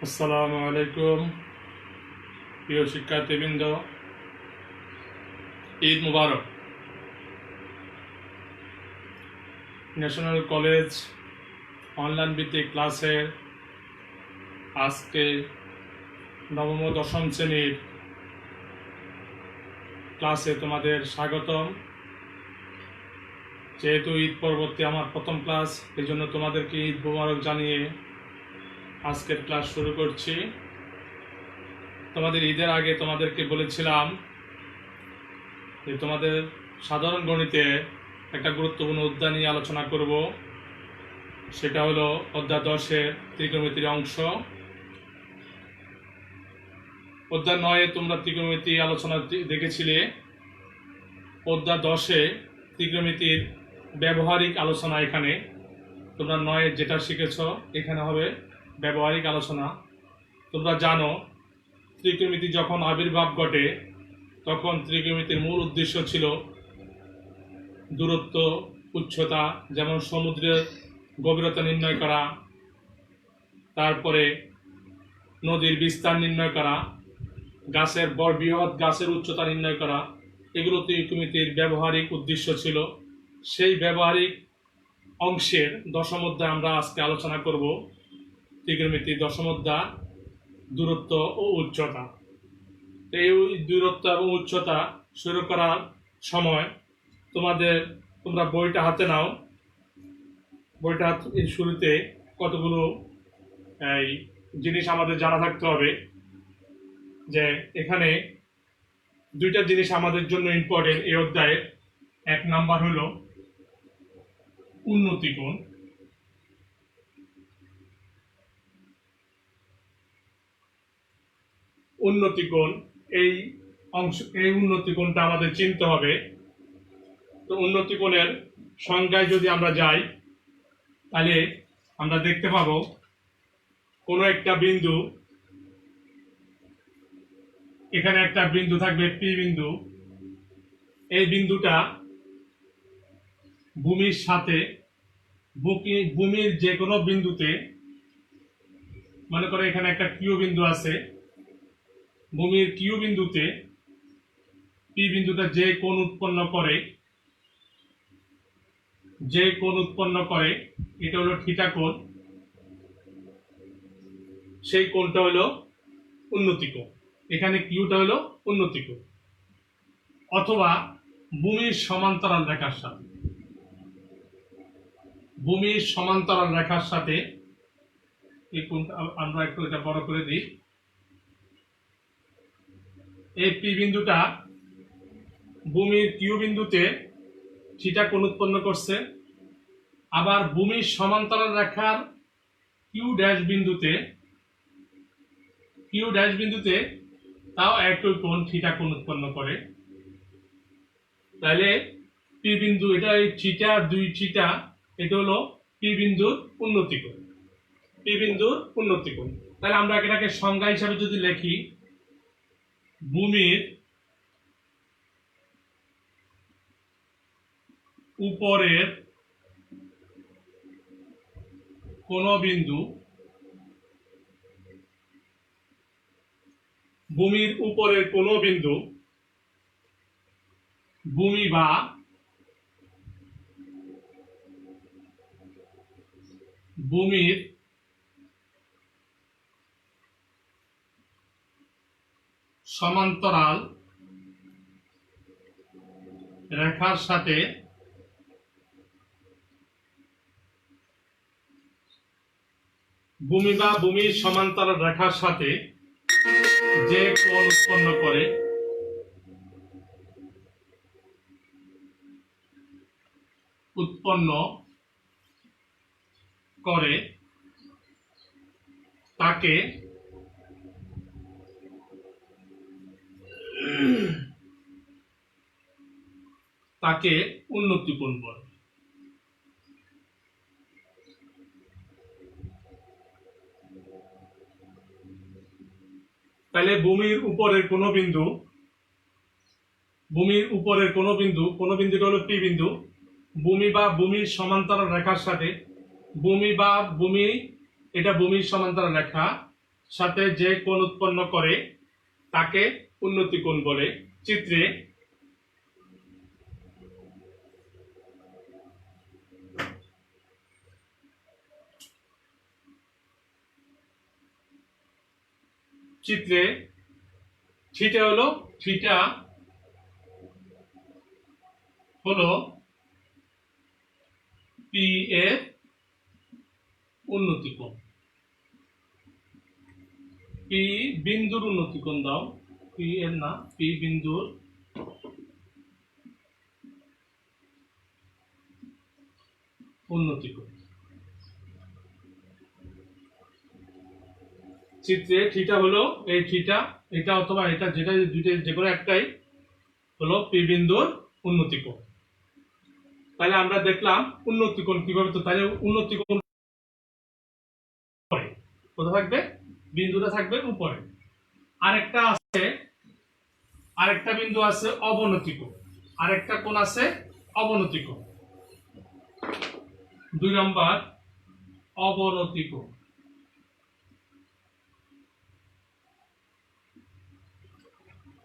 আসসালামু আলাইকুম প্রিয় শিক্ষার্থীবৃন্দ, ঈদ মুবারক। ন্যাশনাল কলেজ অনলাইন ভিত্তিক ক্লাসের আজকে নবম ও দশম শ্রেণীর ক্লাসে তোমাদের স্বাগতম। যেহেতু ঈদ পরবর্তী আমার প্রথম ক্লাস, এই জন্য তোমাদেরকে ঈদ মুবারক জানিয়ে আজকের ক্লাস শুরু করছি। তোমাদের ঈদের আগে তোমাদেরকে বলেছিলাম যে তোমাদের সাধারণ গণিতে একটা গুরুত্বপূর্ণ অধ্যায় নিয়ে আলোচনা করব। সেটা হলো অধ্যায় 10-এর ত্রিকোণমিতির অংশ। অধ্যায় 9-এ তোমরা ত্রিকোণমিতি আলোচনা দেখেছিলে। অধ্যায় 10-এ ত্রিকোণমিতির ব্যবহারিক আলোচনা। এখানে তোমরা 9-এ যেটা শিখেছ এখানে হবে ব্যবহারিক আলোচনা। তোমরা জানো ত্রিকোণমিতি যখন আবির্ভাব ঘটে তখন ত্রিকোণমিতির মূল উদ্দেশ্য ছিল দূরত্ব, উচ্চতা, যেমন সমুদ্রের গভীরতা নির্ণয় করা, তারপরে নদীর বিস্তার নির্ণয় করা, গাছের বৃহৎ গাছের উচ্চতা নির্ণয় করা। এগুলো ত্রিকোণমিতির ব্যবহারিক উদ্দেশ্য ছিল। সেই ব্যবহারিক অংশের দশম অধ্যায় আমরা আজকে আলোচনা করব। ত্রিকোণমিতির দশম অধ্যায় দূরত্ব ও উচ্চতা। এই দূরত্ব এবং উচ্চতা শুরু করার সময় তোমরা বইটা হাতে নাও। বইটা শুরুতে কতগুলো জিনিস আমাদের জানা থাকতে হবে। যে এখানে দুইটা জিনিস আমাদের জন্য ইম্পর্টেন্ট এই অধ্যায়ে। এক নাম্বার হলো উন্নতি কোণ। উন্নতি কোণ, এই উন্নতি কোণটা আমাদের চিনতে হবে। তো উন্নতি কোণের সংজ্ঞায় যদি আমরা যাই তাহলে আমরা দেখতে পাবো কোনো একটা বিন্দু, এখানে একটা বিন্দু থাকবে পি বিন্দু। এই বিন্দুটা ভূমির সাথে ভূমির যে কোনো বিন্দুতে, মনে করো এখানে একটা কিউ বিন্দু আছে, ভূমির কিউ বিন্দুতে পি বিন্দুটা যে কোণ উৎপন্ন করে এটা হলো থিটা কোণ। সেই কোণটা হলো উন্নতি কোণ। এখানে কিউটা হলো উন্নতি কোণ। অথবা ভূমির সমান্তরাল রেখার সাথে এই কোণটা আমরা একটু এটা বড় করে দিই। এই পি বিন্দুটা ভূমির কিউ বিন্দুতে থিটা কোণ উৎপন্ন করছে। আবার ভূমির সমান্তরাল রেখার কিউ ড্যাশ বিন্দুতে তাও একই কোণ থিটা কোণ উৎপন্ন করে। তাহলে পি বিন্দু, এটা এই থিটা, দুই থিটা, এটা হলো পি বিন্দুর উন্নতি কোণ। তাহলে আমরা এটাকে সংজ্ঞা হিসাবে যদি লিখি, ভূমির উপরের কোন বিন্দু, ভূমি বা ভূমির সমান্তরাল রেখার সাথে ভূমির সমান্তরাল রেখার সাথে যে কোণ উৎপন্ন করে তাকে উন্নতি কোণ বলে। তাহলে ভূমির উপরের কোন বিন্দু, কোন বিন্দুটা হলো পি বিন্দু, ভূমির সমান্তরাল রেখার সাথে এটা ভূমির সমান্তরাল রেখা, সাথে যে কোণ উৎপন্ন করে তাকে উন্নতি কোণ বলে। চিত্রে চিত্রে থিটা হলো পি এর উন্নতি কোণ। পি বিন্দুর উন্নতি কোণ দাও, পি এর না, পি বিন্দুর উন্নতি কোণ। চিত্রে থিটা হলো এই থিটা, এটা অথবা এটা, যেটা দুইটা যে কোনো একটাই হলো পি বিন্দুর উন্নতি কোণ। তাহলে আমরা দেখলাম উন্নতি কোণ কিভাবে। তো তাহলে উন্নতি কোণ কোথায় থাকবে? বিন্দুটা থাকবে উপরে। আরেকটা বিন্দু আছে অবনতি কোণ, আরেকটা কোণ আছে অবনতি কোণ। 2 নম্বর অবনতি কোণ।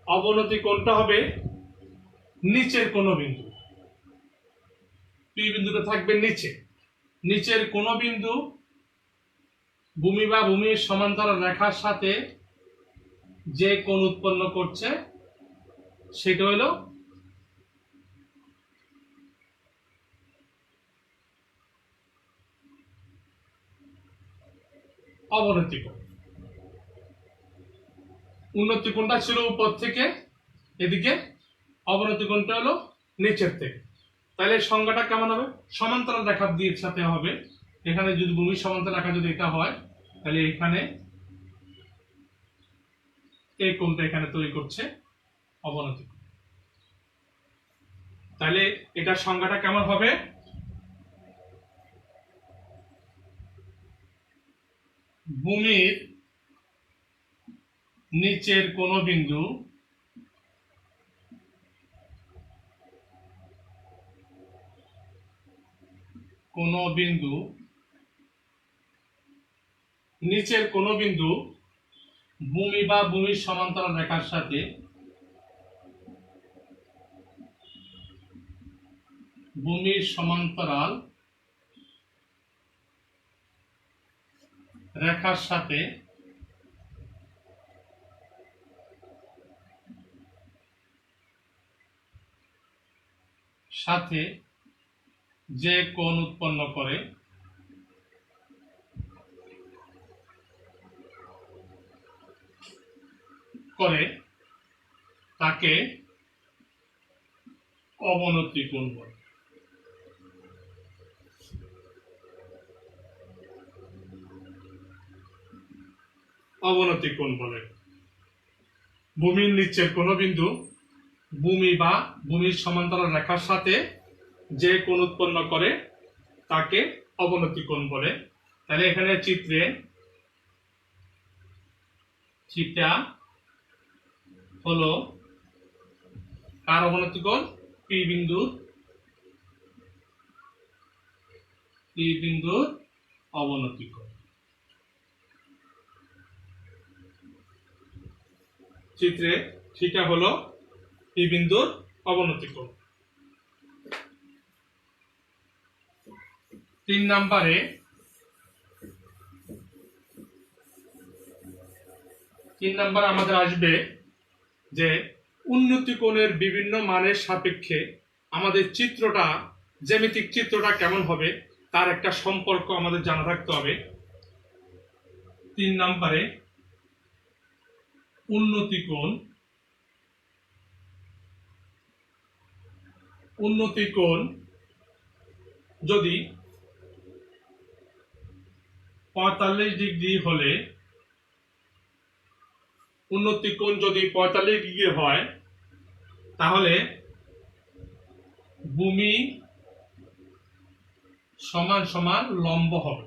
অবনতি কোণটা হবে নিচের কোন বিন্দু, পি বিন্দুটা থাকবে নিচের কোন বিন্দু ভূমি বা ভূমির সমান্তরাল রেখার সাথে যে কোণ উৎপন্ন করছে সেটা হলো অবনতি কোণ। উন্নতি কোণটা ছিল উপর থেকে এদিকে, অবনতি কোণটা হলো নিচের থেকে। তাহলে সংজ্ঞাটা কেমন হবে? সমান্তরাল রেখা দিয়ে সাথে হবে। এখানে যদি ভূমির সমান্তরাল রেখা যদি এটা হয়, তাহলে এখানে এই কোণটা এখানে তৈরি করছে অবনতি কোণ। তাহলে এটার সংজ্ঞাটা কেমন হবে? ভূমির নিচের কোন বিন্দু নিচের কোন বিন্দু ভূমি বা ভূমির সমান্তরাল রেখার সাথে সাথে যে কোণ উৎপন্ন করে তাকে অবনতি কোণ বলে। অবনতি কোণ বলে ভূমির নিচের কোন বিন্দু ভূমি বা ভূমির সমান্তরাল রেখার সাথে যে কোণ উৎপন্ন করে তাকে অবনতি কোণ বলে। তাহলে এখানে চিত্রে থিটা হলো কার অবনতি কোণ? পি বিন্দুর অবনতি কোণ। চিত্রে থিটা হলো পি বিন্দুর অবনতি কোণ। 3 নম্বরে আমাদের আসবে যে উন্নতি কোণের বিভিন্ন মানের সাপেক্ষে আমাদের চিত্রটা, জ্যামিতিক চিত্রটা কেমন হবে তার একটা সম্পর্ক আমাদের জানা থাকতে হবে। 3 নম্বরে উন্নতি কোণ যদি 45 ডিগ্রি হলে, উন্নতি কোণ যদি 45 ডিগ্রি হয় তাহলে ভূমি সমান সমান লম্ব হবে।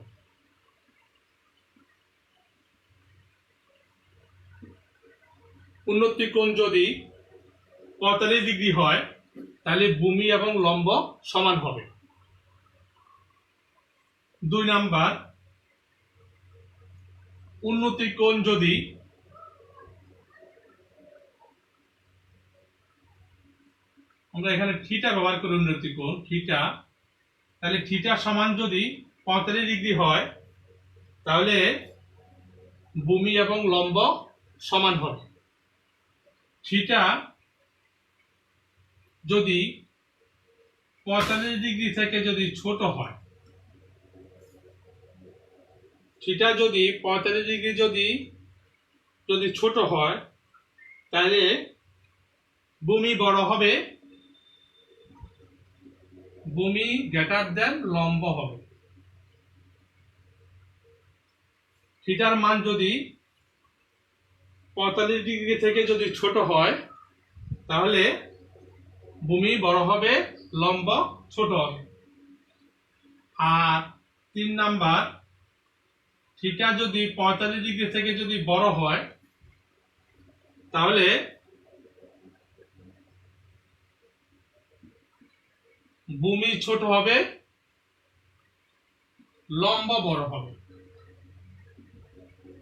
উন্নতি কোণ যদি 45 ডিগ্রি হয় তাহলে ভূমি এবং লম্ব সমান হবে। 2 নাম্বার উন্নতি কোণ যদি আমরা এখানে থিটা ব্যবহার করি, উন্নতি কোণ থিটা, তাহলে থিটা সমান যদি 45 ডিগ্রি হয় তাহলে ভূমি এবং লম্ব সমান হবে। থিটা যদি 45 ডিগ্রি থেকে যদি ছোট হয়, থিটা যদি 45 ডিগ্রি যদি ছোট হয় তাহলে ভূমি বড় হবে, ভূমি গ্রেটার দেন লম্ব হবে। থিটার মান যদি 45 ডিগ্রি থেকে যদি ছোট হয় তাহলে ভূমি বড় হবে, লম্ব ছোট হবে। আর 3 নাম্বার, থিটা যদি 45 ডিগ্রি থেকে যদি বড় হয় তাহলে ভূমি ছোট হবে, লম্ব বড় হবে।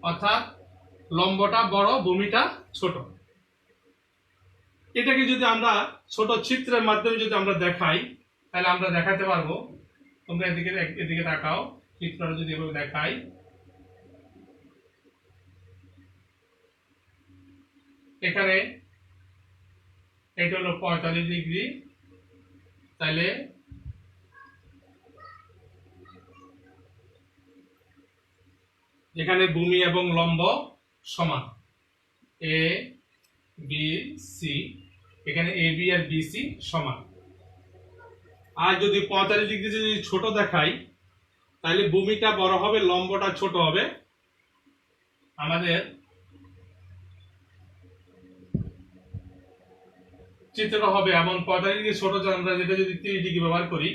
অর্থাৎ লম্বটা বড়, ভূমিটা ছোট। এটাকে যদি আমরা ছোট চিত্রের মাধ্যমে যদি আমরা দেখাই তাহলে আমরা দেখাতে পারবো। তোমরা এদিকে তাকাও, চিত্রটা যদি এভাবে দেখাই, এখানে এটা হলো 45 ডিগ্রি, তাহলে এখানে ভূমি এবং লম্ব সমান, এ বি সি, এখানে A B R B C সমান। আর যদি 45 ডিগ্রি যদি ছোট দেখাই তাহলে ভূমিটা বড় হবে, লম্বটা ছোট হবে। আমাদের চিত্রটা হবে এমন, 45 ডিগ্রি ছোট আমরা যেটা যদি 30 ডিগ্রি ব্যবহার করি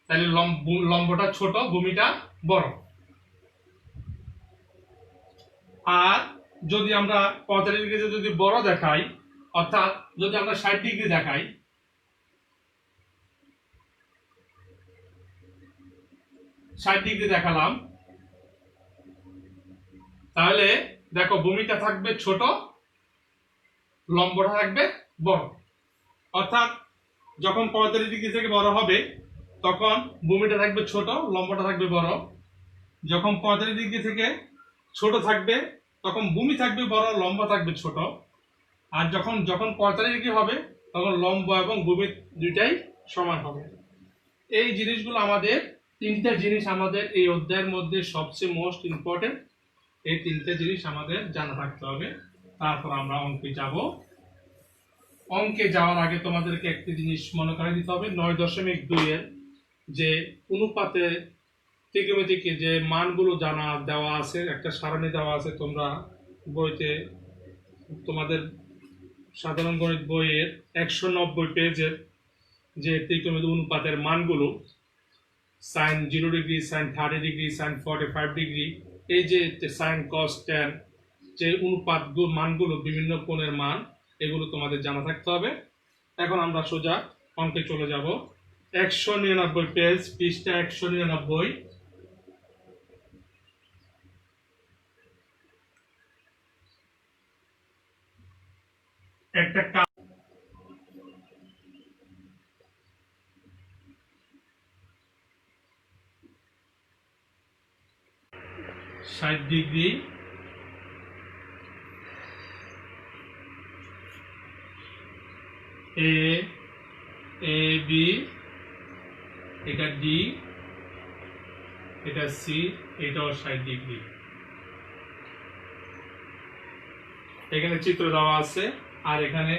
তাহলে লম্বটা ছোট, ভূমিটা বড়। আর যদি আমরা 45 ডিগ্রি যদি বড় দেখাই, অর্থাৎ যদি আমরা 60 ডিগ্রি দেখাই, 60 ডিগ্রি দেখালাম, তাহলে দেখো ভূমিটা থাকবে ছোট, লম্বটা থাকবে বড়। অর্থাৎ যখন 45 ডিগ্রি থেকে বড় হবে তখন ভূমিটা থাকবে ছোট, লম্বটা থাকবে বড়। যখন 45 ডিগ্রি থেকে ছোট থাকবে তখন ভূমি থাকবে বড়, লম্ব থাকবে ছোট। আর যখন 45 ডিগ্রি হবে তখন লম্ব এবং ভূমি দুইটাই সমান হবে। এই জিনিসগুলো আমাদের, তিনটা জিনিস আমাদের এই অধ্যায়ের মধ্যে সবচেয়ে মোস্ট ইম্পর্টেন্ট। এই তিনটা জিনিস আমাদের জানা থাকতে হবে, তারপর আমরা অঙ্কে যাব। অঙ্কে যাওয়ার আগে তোমাদেরকে একটি জিনিস মনে করে দিতে হবে, 9.2 এর যে অনুপাতে ত্রিকোণমিতিকে যে মানগুলো জানা দেওয়া আছে, একটা সারণী দেওয়া আছে তোমরা বইতে, তোমাদের সাধারণ গণিত বইয়ের 190 পেজের যে ত্রিকোণমিতি অনুপাতের মানগুলো, sin 0 degree, sin 30 degree, sin 45 degree, এই যে sin cos tan, যে অনুপাত মানগুলো, বিভিন্ন কোণের মান, এগুলো তোমাদের জানা থাকতে হবে। এখন আমরা সোজা অঙ্কে চলে যাব। 199 পেজ, পৃষ্ঠা 199। একটা 60 ডিগ্রি এ বি, এটা ডি, এটা সি, এটাও 60 ডিগ্রি। এখানে চিত্র দেওয়া আছে, আর এখানে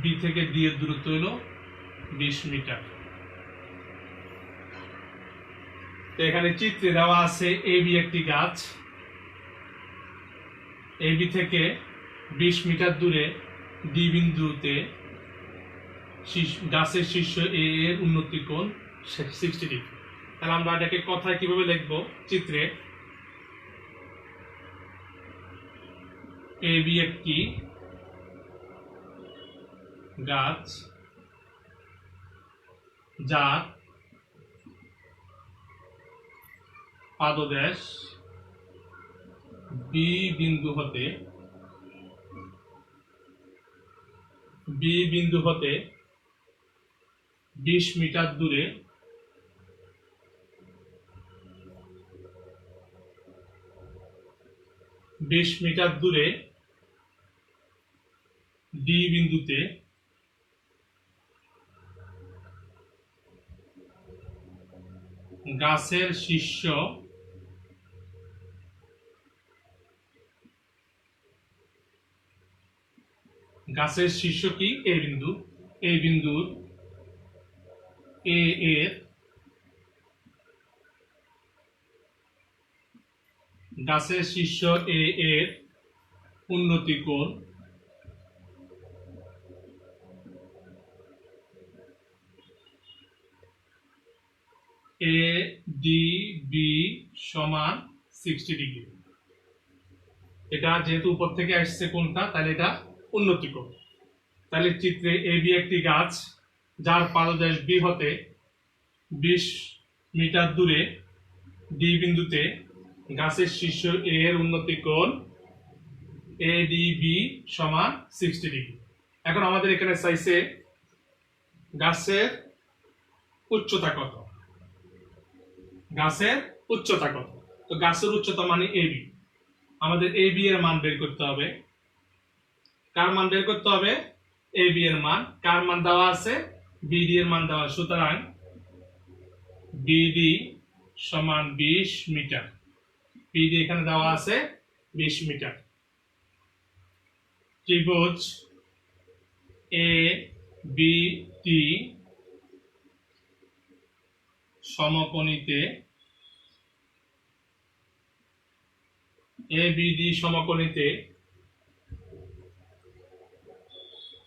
বি থেকে ডি এর দূরত্ব হলো 20 মিটার। তো এখানে চিত্রে দেওয়া আছে এ বি একটি গাছ, এ বি থেকে 20 মিটার দূরে ডি বিন্দুতে গাছের শীর্ষ এ এর উন্নতি কোণ 60 ডিগ্রি। তাহলে আমরা এটাকে কথায় কিভাবে লিখবো? চিত্রে এ বি একটি গাছ যার পাদদেশ বি বিন্দু হতে 20 মিটার দূরে ডি বিন্দুতে গাছের শীর্ষ কি এই বিন্দুর এ এর গাছের শীর্ষ এ এর উন্নতি কোণ ADB সমান 60 ডিগ্রি। এটা যেহেতু উপর থেকে আসছে কোণটা, তাহলে এটা উন্নতি কোণ। তাহলে চিত্রে AB একটি গাছ, যার পাদদেশ B হতে 20 মিটার দূরে D বিন্দুতে গাছের শীর্ষ A এর উন্নতি কোণ ADB সমান 60 ডিগ্রি। এখন আমাদের এখানে চাইছে গাছের উচ্চতা কত। তো গাছের উচ্চতা মানে AB। আমাদের AB এর মান বের করতে হবে। কার মান বের করতে হবে? AB এর মান। কার মান দেওয়া আছে? BD এর মান দেওয়া। সুতরাং BD সমান 20 মিটার। BD এখানে দেওয়া আছে 20 মিটার। ত্রিভুজ ABD সমকোণীতে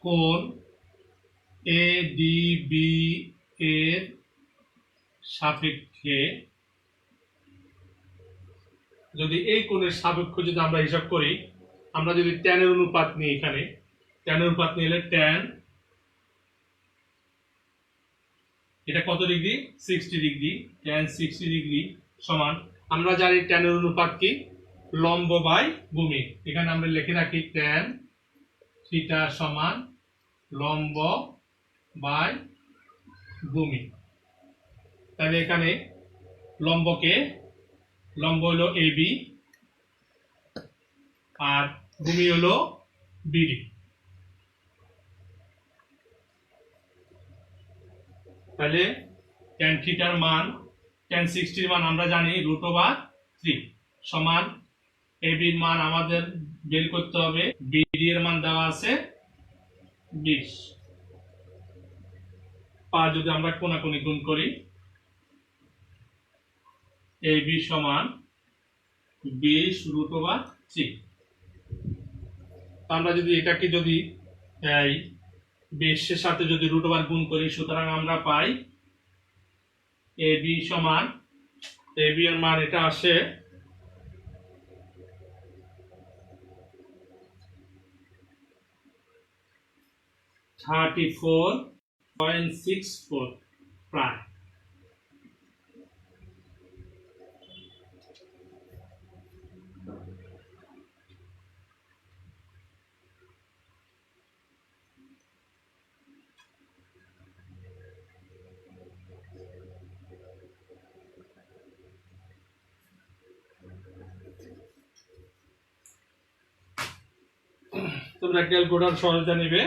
কোণ ADB এর সাপেক্ষে, যদি এই কোণের সাপেক্ষ যদি আমরা হিসাব করি, আমরা যদি tan এর অনুপাত নিই, এখানে tan এর অনুপাত নিলে tan এটা কত ডিগ্রি? 60 ডিগ্রি। tan 60 ডিগ্রি সমান, আমরা জানি tan এর অনুপাত কি? লম্ব বাই ভূমি। এখানে আমরা লিখে রাখি tan থিটা সমান লম্ব বাই ভূমি। তাহলে এখানে লম্ব হলো AB আর ভূমি হলো BD। তাহলে tan থিটার মান, tan 60 এর মান আমরা জানি √3 সমান AB এর মান আমাদের বের করতে হবে। BD এর মান দেওয়া আছে 20। যদি আমরা কোণাকুণি গুণ করি, AB সমান 20√3। আমরা যদি এটাকে যদি 20 এর সাথে যদি √3 গুণ করি, সুতরাং আমরা পাই AB সমান, AB এর মান এটা আসে 34.64 প্রায়। তোমরা ক্যালকুলেটর সহায়তা নিবে।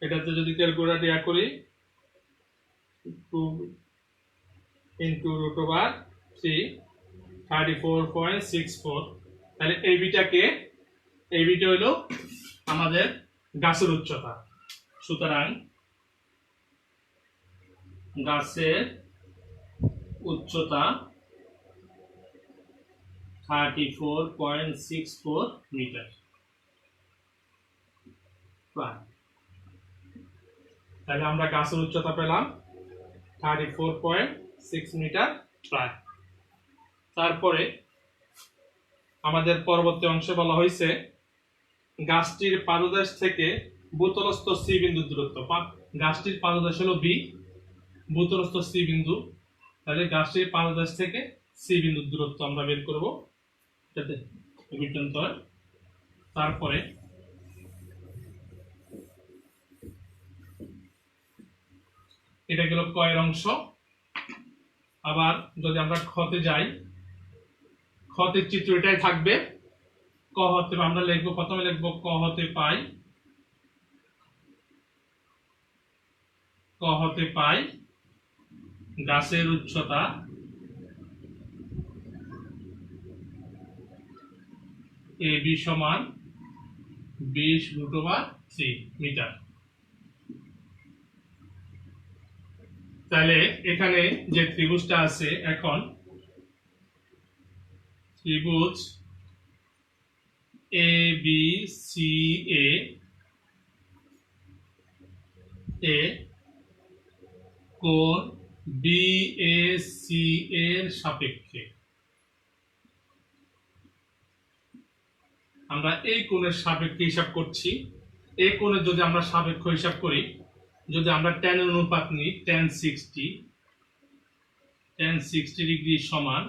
এটাতে যদি ক্যালকুলেটর ইয়া করি 2 × √3 34.64, তাহলে এইটা হলো আমাদের গাছের উচ্চতা। সুতরাং গাছের উচ্চতা 34.64 মিটার। তাহলে আমরা গাছের উচ্চতা পেলাম 34.6 মিটার প্রায়। তারপরে আমাদের পরবর্তী অংশে বলা হয়েছে গাছটির পাদদেশ থেকে ভূতলস্থ সি বিন্দু দূরত্ব। গাছটির পাদদেশ হলো B, ভূতলস্থ সি বিন্দু। তাহলে গাছের পাদদেশ থেকে সি বিন্দুর দূরত্ব আমরা বের করব, যাতে বিভ্রান্তর। তারপরে এটা গেল কয়ের অংশ। আবার যদি আমরা খতে যাই, খতের চিত্র এটাই থাকবে। ক হতে আমরা লিখবো, প্রথমে লিখবো ক হতে পাই, ক হতে পাই গাছের উচ্চতা এ বি সমান 20√3 মিটার। তাহলে এখানে যে ত্রিভুজটা আছে, এখন ত্রিভুজ এ বি সি এ কোণ বিএসি এর সাপেক্ষে আমরা এই কোণের সাপেক্ষে হিসাব করছি। এই কোণের যদি আমরা সাপেক্ষ হিসাব করি, যদি আমরা tan অনুপাত নিই, tan 60 ডিগ্রি সমান,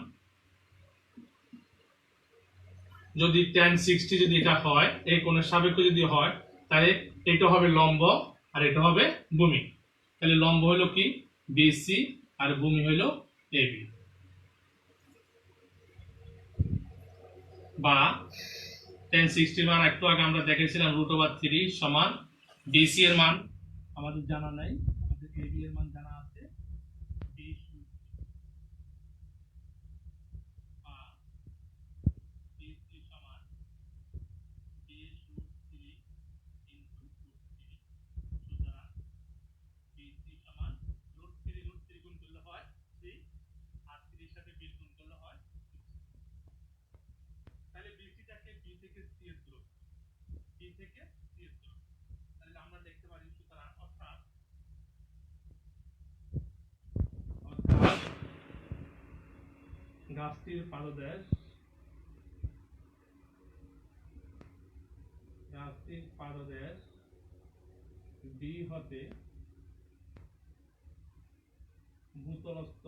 যদি tan 60 যদি এটা হয়, এই কোণের সাপেক্ষে যদি হয়, তাহলে এটা হবে লম্ব আর এটা হবে ভূমি। তাহলে লম্ব হলো কি বিসি আর ভূমি হলো এবি, বা tan 60 মান একটু আগে আমরা দেখেছিলাম √3 সমান বিসি এর মান আমাদের জানা নাই, আমাদের এবি এর মান জানা আছে 20 বা বিসি সমান 20√3 ইনটু √3। সুতরাং বিসি সমান √3 গুণ করলে হয় 3 আর 3 এর সাথে 20 গুণ করলে হয়। তাহলে বিসিটাকে বি থেকে সি এর দূরত্ব, বি থেকে সি এর দূরত্ব, তাহলে আমরা দেখতে পারি, সুতরাং অর্থাৎ গাছটির পাদদেশ, গাছটির পাদদেশ বি হতে ভূতলস্থ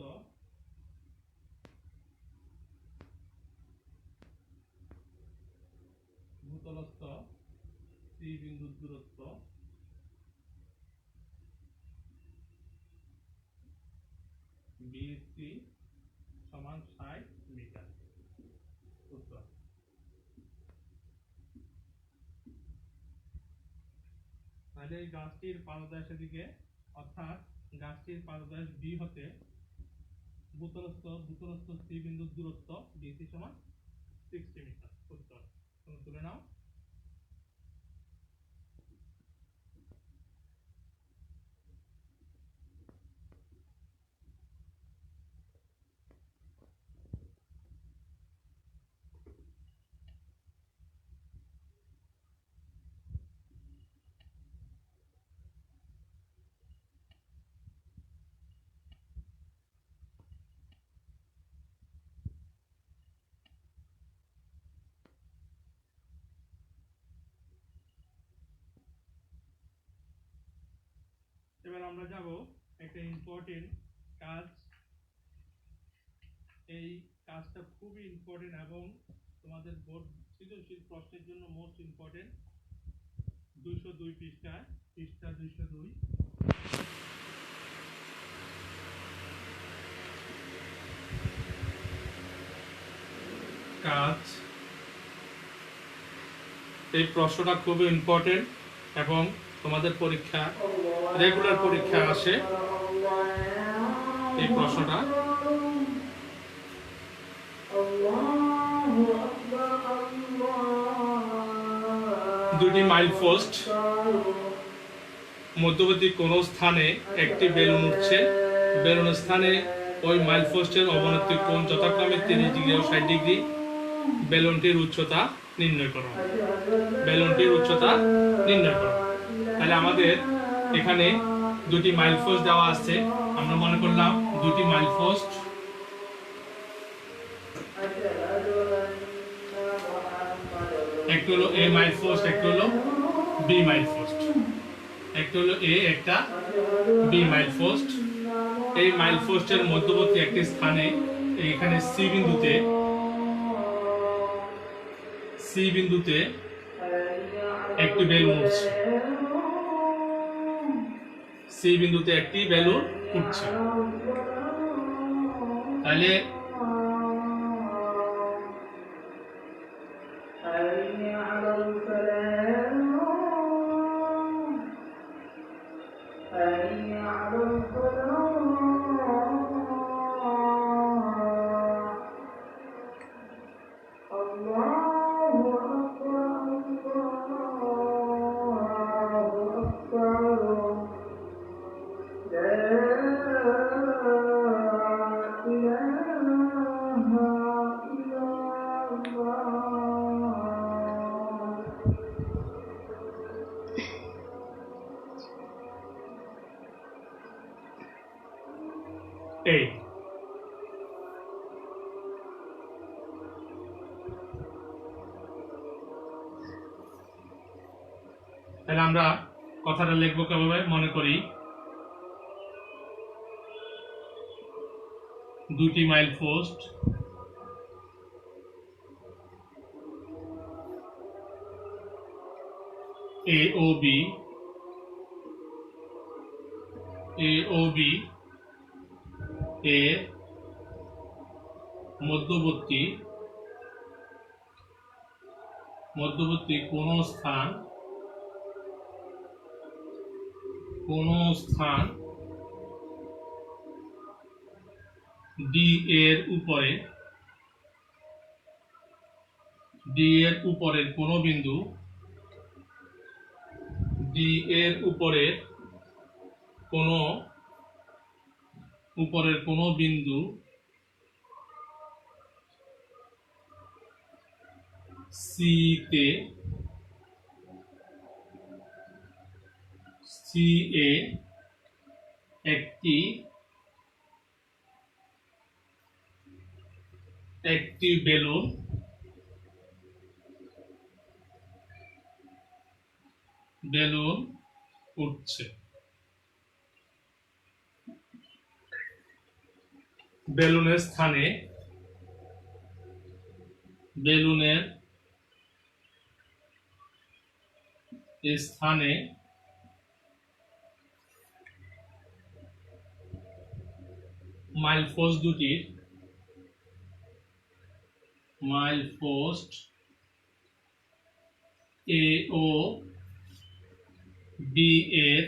সি বিন্দুর দূরত্ব বিসি সমান 60 মিটার। উত্তর। তাহলে এই গাছটির পাদদেশের দিকে, অর্থাৎ গাছটির পাদদেশ বি হতে ভূতলস্থ সি বিন্দুর দূরত্ব বিসি সমান 60 মিটার। উত্তর। তুমি তুলে নাও। এবার আমরা যাব একটা ইম্পর্টেন্ট কাজ। এই কাজটা খুবই ইম্পর্টেন্ট এবং তোমাদের বোর্ড সৃজনশীল প্রশ্নের জন্য মোস্ট ইম্পর্টেন্ট। 202 পৃষ্ঠা 202 কাজ। এই প্রশ্নটা খুবই ইম্পর্টেন্ট এবং তোমাদের পরীক্ষা, রেগুলার পরীক্ষা আসে এই প্রশ্নটা। দুটি মাইল পোস্ট মধ্যবর্তী কোন স্থানে একটি বেলুন উঠছে। বেলুনের স্থানে ওই মাইল পোস্টের অবনতি কোণ যথাক্রমে 30 ডিগ্রি ও 60 ডিগ্রি। বেলুনটির উচ্চতা নির্ণয় করো। বেলুনটির উচ্চতা নির্ণয় করো। তাহলে আমাদের এখানে দুটি মাইল পোস্ট দেওয়া আছে। আমরা মনে করলাম দুটি মাইল পোস্ট, একটা হলো এ মাইল পোস্ট, একটা হলো বি মাইল পোস্ট। একটা হলো এ, একটা বি মাইল পোস্ট। এই মাইল পোস্টের মধ্যবর্তী একটি স্থানে এখানে সি বিন্দুতে একটি বেলুন উঠছে। সি বিন্দুতে একটি বেলুন উঠছে। তাহলে এই তাহলে আমরা কথাটা লিখবো কিভাবে? মনে করি দুটি মাইল পোস্ট এ ও বি এর মধ্যবর্তী কোন স্থান ডি এর উপরের কোন বিন্দু সি এ একটি বেলুন উঠছে। বেলুনের স্থানে মাইল পোস্ট এ ও বি এর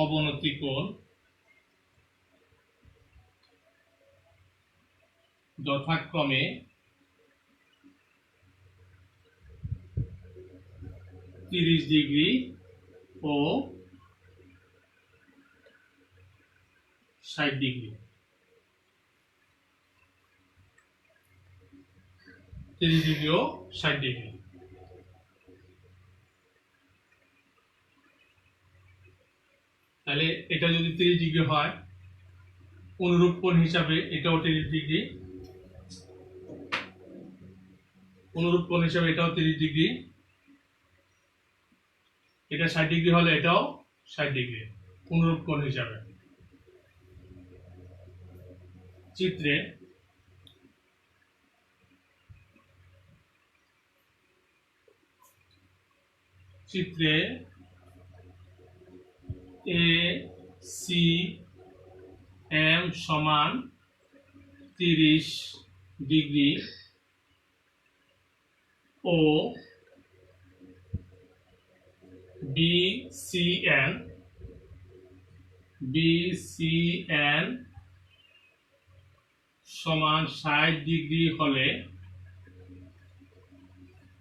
অবনতি কোণ যথাক্রমে 30 ডিগ্রি ও 60 ডিগ্রি। 30 ডিগ্রি ও 60 ডিগ্রি। তাহলে এটা যদি 30 ডিগ্রি হয়, অনুরূপ কোণ হিসাবে এটাও 30 ডিগ্রি, অনুরূপ কোণ হিসাবে এটাও 30 ডিগ্রি, এটা 60 ডিগ্রি হলে এটাও 60 ডিগ্রি অনুরূপ কোণ হিসাবে। চিত্রে এ সি এম সমান 30 ডিগ্রি ও বি সি এন সমান 60 ডিগ্রি হলে,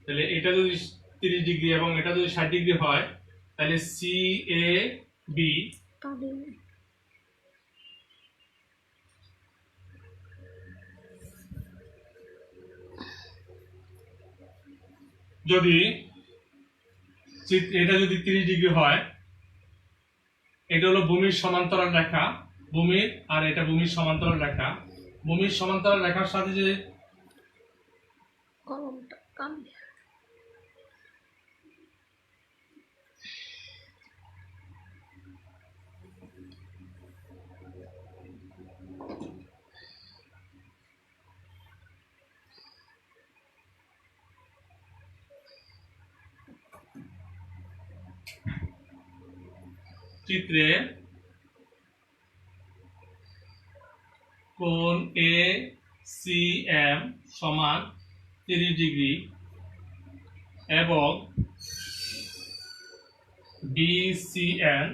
তাহলে এটা যদি 30 ডিগ্রি এবং এটা যদি 60 ডিগ্রি হয়, তাহলে সি এ বি যদি এটা যদি 30 ডিগ্রি হয়, এটা হলো ভূমির সমান্তরাল রেখা, আর এটা ভূমির সমান্তরাল রেখা। ভূমির সমান্তরাল রেখার সাথে যে চিত্রে কোণ ACM সমান 30 ডিগ্রি এবং BCN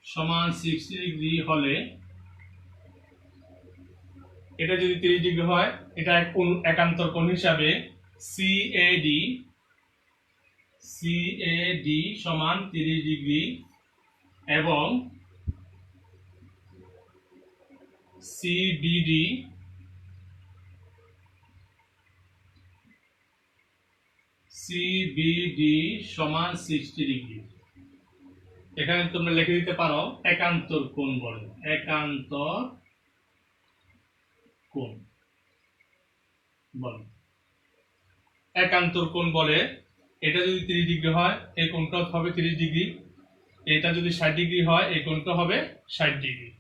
সমান 60 ডিগ্রি হলে, এটা যদি 30 ডিগ্রি হয়, এটা একান্তর কোণ হিসাবে CAD সমান 30 ডিগ্রি এবং CBD সমান 60 ডিগ্রি। এখানে তোমরা লিখে দিতে পারো একান্তর কোণ বলে, একান্তর কোণ বলে, একান্তর কোণ বলে। এটা যদি 30 ডিগ্রি হয়, এই কোণটা হবে 30 ডিগ্রি। এটা যদি 60 ডিগ্রি হয়, এই কোণটা হবে 60 ডিগ্রি।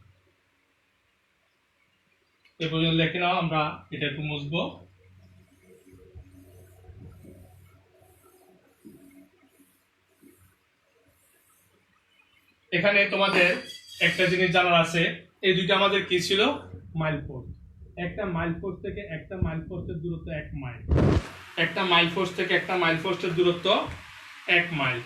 এই পর্যন্ত লিখে নাও, আমরা এটা একটু মুছবো। এখানে তোমাদের একটা জিনিস জানার আছে, এই দুইটা আমাদের কি ছিল? Mile post. একটা মাইল পোস্ট থেকে একটা মাইল পোস্টের দূরত্ব 1 মাইল। একটা মাইল পোস্ট থেকে একটা মাইল পোস্টের দূরত্ব 1 মাইল।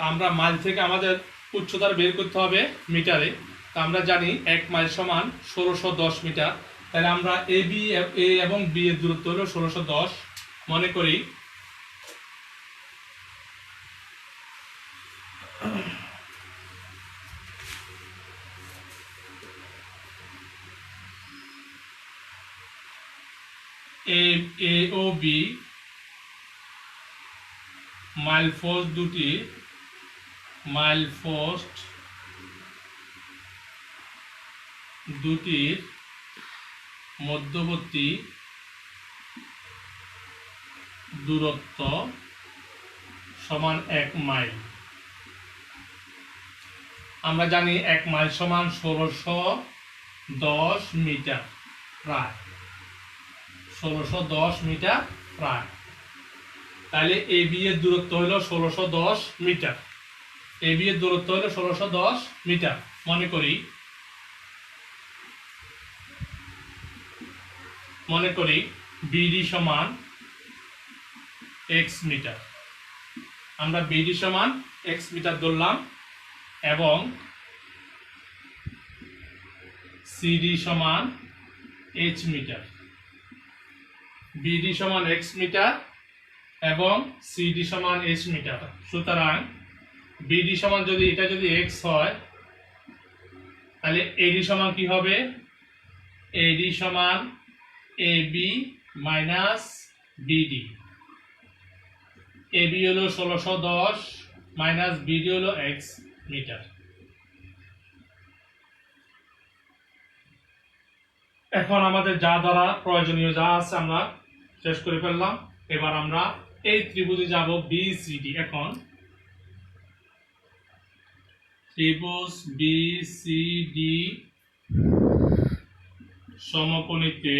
আমরা মাইল থেকে আমাদের উচ্চতা বের করতে হবে মিটারে। তা আমরা জানি 1 মাইল সমান 1610 মিটার। তাহলে আমরা এ এবং বি এর দূরত্ব হলো 1610। মনে করি এ ও বি মাইল পোস্ট দুটি, মাইল পোস্ট দুটির মধ্যবর্তী দূরত্ব সমান 1 মাইল। আমরা জানি 1 মাইল সমান 1610 মিটার প্রায়, 1610 মিটার প্রায়। তাহলে এবি এর দূরত্ব হলো 1610 মিটার। এবি এর দূরত্ব হলো 1610 মিটার। মনে করি বিডি সমান x মিটার। আমরা বিডি সমান x মিটার ধরলাম এবং সিডি সমান h মিটার। বিডি সমান x মিটার এবং সিডি সমান h মিটার। সুতরাং বিডি সমান যদি এটা যদি x হয়, তাহলে এডি সমান কি হবে? এডি সমান এবি মাইনাস বিডি। এবি হলো 1610 মাইনাস বিডি হলো x মিটার। এখন আমাদের যা দ্বারা প্রয়োজনীয় যা আছে আমরা শেষ করে ফেললাম। এবার আমরা এই ত্রিভুজে যাব বিসিডি। এখন ত্রিভুজ বিসিডি সমকোণীতে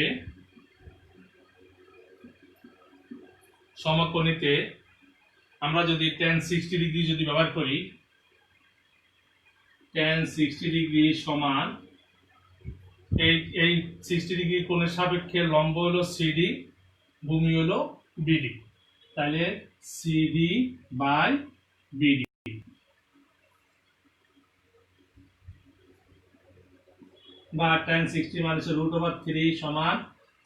আমরা যদি tan 60 ডিগ্রি যদি ব্যবহার করি, tan 60 ডিগ্রি সমান এই 60 ডিগ্রি কোণের সাপেক্ষে লম্ব হলো সিডি, ভূমি হলো বিডি। তাহলে সিডি বাই বিডি বা tan 60 মাইনাস √3 সমান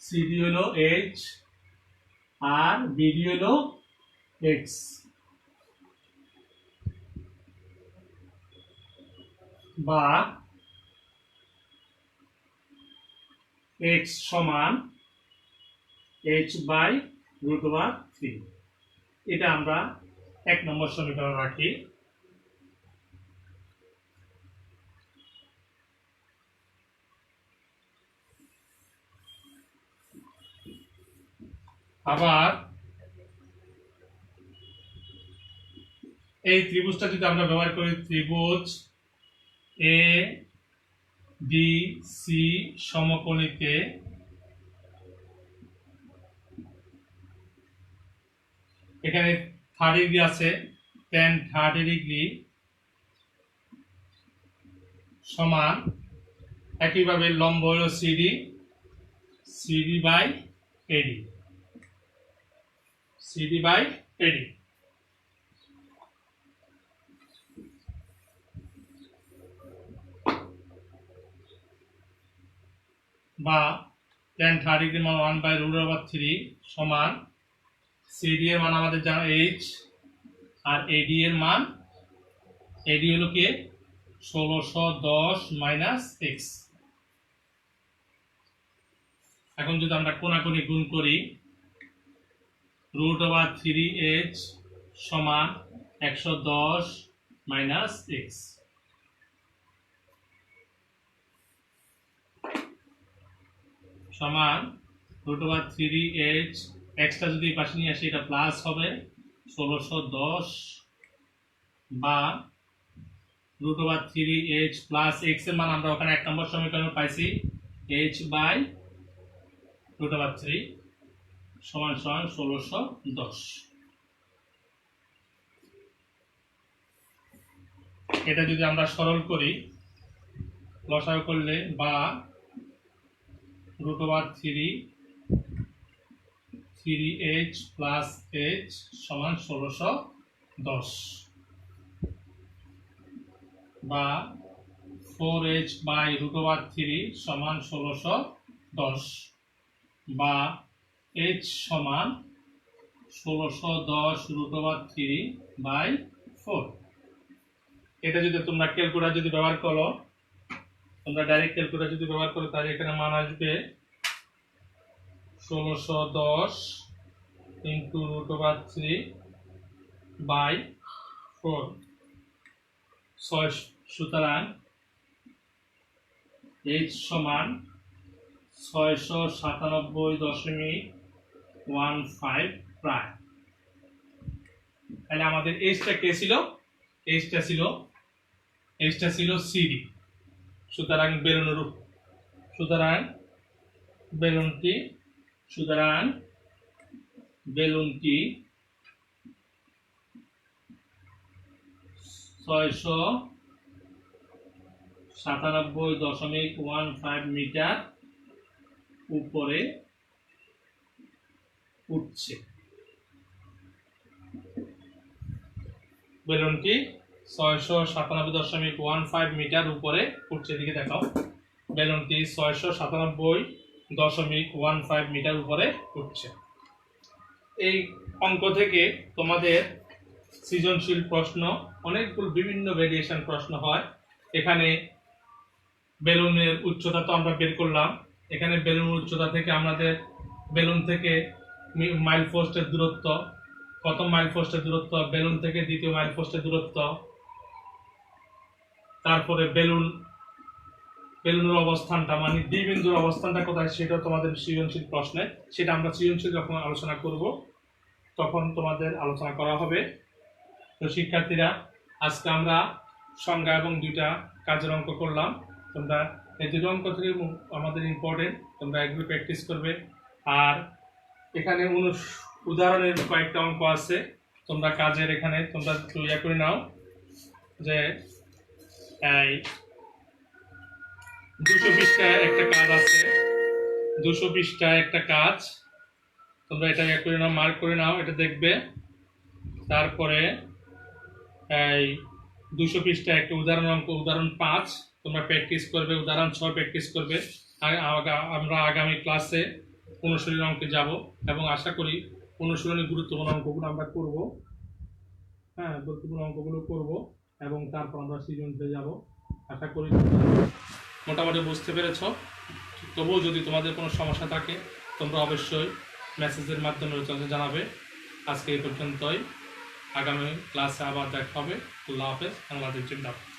সিডি হলো h আর বিডি হলো x। বা x সমান h বাই √3। এটা আমরা 1 নম্বর সমীকরণ রাখি। আবার এই ত্রিভুজটা যদি আমরা ব্যবহার করি, ত্রিভুজ এ বি সি সমকোণীতে এখানে 30 ডিগ্রি আছে, tan 30 ডিগ্রি সমান একইভাবে লম্ব হলো CD, CD by AD, CD by AD. বা tan 30 ডিগ্রি মান 1/√3 সমান সিডি এর মান আমাদের জানা h, আর এডি এর মান, এডি হলো কি 1610 মাইনাস x। এখন যদি আমরা কোণাকুণি গুণ করি, √3h সমান 110 মাইনাস x সমান √3h, এক্সটা যদি পাশে নিয়ে আসি এটা প্লাস হবে 1610 বা √3h প্লাস x এর মান আমরা ওখানে 1 নম্বর সমীকরণে পাইছি h বাই √3 সমান 1610। এটা যদি আমরা সরল করি, লসাগু করলে বা √3h প্লাস h সমান 1610 বা 4h বাই √3 সমান 1610 বা h সমান 1610 √3 বাই 4। এটা যদি তোমরা ক্যালকুলেটর যদি ব্যবহার করো, তোমরা ডাইরেক্ট ক্যালকুলেটর যদি ব্যবহার করো, তাহলে এখানে মান আসবে 1610 ইন্টু √3 বাই 4। সুতরাং h সমান 697.15 প্রায়। তাহলে আমাদের এইচটা কে ছিল? এইচটা ছিল সিডি। সুতরাং বেলুনটি 697.15 মিটার উপরে উঠছে। বেলুনটি 697.15 মিটার উপরে উঠছে। এদিকে দেখাও, বেলুনটি 697.15 মিটার উপরে উঠছে। এই অঙ্ক থেকে তোমাদের সৃজনশীল প্রশ্ন, অনেকগুলো বিভিন্ন ভেরিয়েশন প্রশ্ন হয়। এখানে বেলুনের উচ্চতা তো আমরা বের করলাম। এখানে বেলুনের উচ্চতা থেকে আমাদের বেলুন থেকে মাইল পোস্টের দূরত্ব, প্রথম মাইল পোস্টের দূরত্ব, বেলুন থেকে দ্বিতীয় মাইল পোস্টের দূরত্ব, তারপরে বেলুনের অবস্থানটা মানে দ্বিবিন্দুর অবস্থানটা কোথায় সেটা তোমাদের সৃজনশীল প্রশ্নে, সেটা আমরা সৃজনশীল যখন আলোচনা করব তখন তোমাদের আলোচনা করা হবে। তো শিক্ষার্থীরা, আজকে আমরা সংজ্ঞা এবং 2টা কাজের অঙ্ক করলাম। তোমরা এই 2টো অঙ্ক থেকে আমাদের ইম্পর্টেন্ট, তোমরা এগুলো প্র্যাকটিস করবে। আর এখানে উদাহরণের কয়েকটা অঙ্ক আছে, তোমরা কাজের এখানে তোমরা ইয়া করে নাও যে এই 200 পৃষ্ঠায় একটা কাজ আছে, 200 পৃষ্ঠায় একটা কাজ, তোমরা এটা ইয়া করে নাও, মার্ক করে নাও, এটা দেখবে। তারপরে এই 200 পৃষ্ঠায় একটা উদাহরণ অঙ্ক, উদাহরণ 5 তোমরা প্র্যাকটিস করবে, উদাহরণ 6 প্র্যাকটিস করবে। আমরা আগামী ক্লাসে অনুশীলনী অঙ্কে যাব এবং আশা করি অনুশীলনী গুরুত্বপূর্ণ অঙ্কগুলো আমরা করব। হ্যাঁ, গুরুত্বপূর্ণ অঙ্কগুলো করব এবং তারপর আমরা সৃজনশীলে যাব। আশা করি মোটামুটি বুঝতে পেরেছ। তবুও যদি তোমাদের কোনো সমস্যা থাকে তোমরা অবশ্যই মেসেজের মাধ্যমে জানাবে। আজকে এই পর্যন্তই, আগামী ক্লাসে আবার দেখা হবে। আল্লাহ হাফেজ। বাংলাদেশ জিন্দাবাদ।